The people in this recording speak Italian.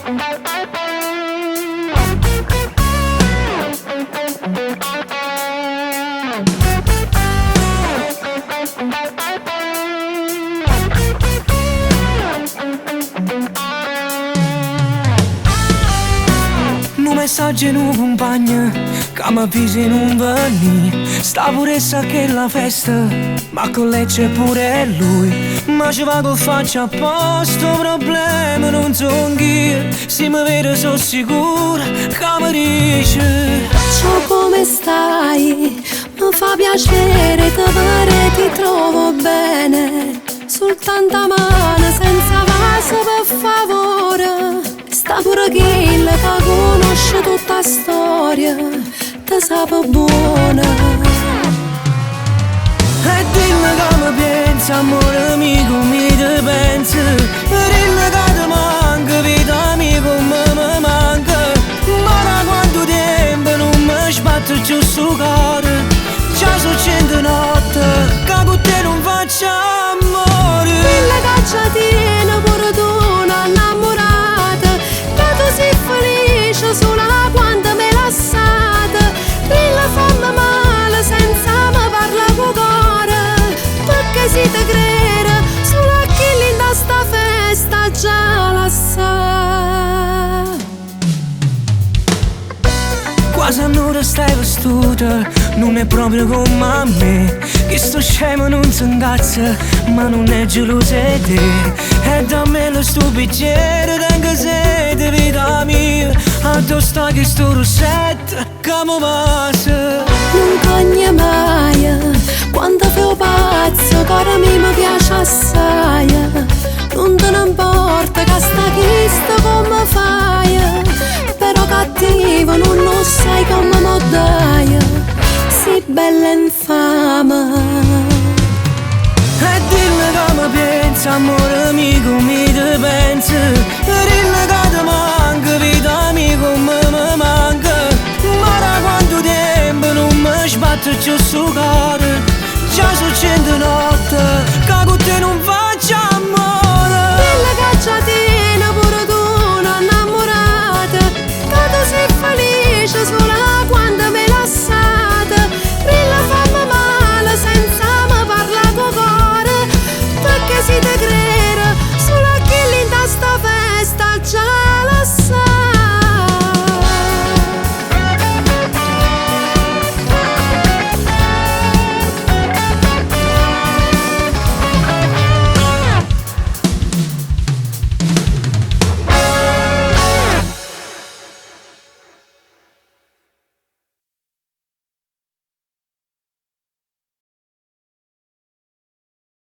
Un messaggio in un compagno che mi avvisi non venì. Sta pure sa che la festa, ma con lei c'è pure lui. Ma ci va con faccia a posto, problema non son io. Se mi vede sono sicura che mi dice: ciao, come stai? Mi fa piacere te vedere, ti trovo bene. Soltanto a mano, senza vaso, per favore. Sta pure che conosce tutta la storia, te sape buona. E dimmi come pensi, amore amico, mi te pensi. Dimmi che ti manca, vita amico, mi manca. Ma da quanto tempo non mi sbatto giù sul cuore. Già sono 100 notti che con te non faccio amore. Quella che ci tiene pure tu, una innamorata, che tu sei felice solo quando mi lasciate. Quella fammi male senza me parla con cuore, perché si te crede solo a chi linda sta festa già la sa. Quasi un'ora stai vestuta, non è proprio come a me. Che sto scemo non si incazza, ma non è gelosa di te. E da me lo sto bicchiere, tengo sete, vita mia. Addosso che sto rossetto, che mi passa. Non cogna mai, quando fai pazzo, cuore mi piace assai. Non te ne importa che sta chista come fai, però cattivo non lo sai come mo dai, sei bella infame. E dimmi come pensi, amore amico, mi te pensi. Dimmi che ti manca, vita amico, mi manca. Ma da quanto tempo non mi sbatto giù sul cuore. Già sono 100 notti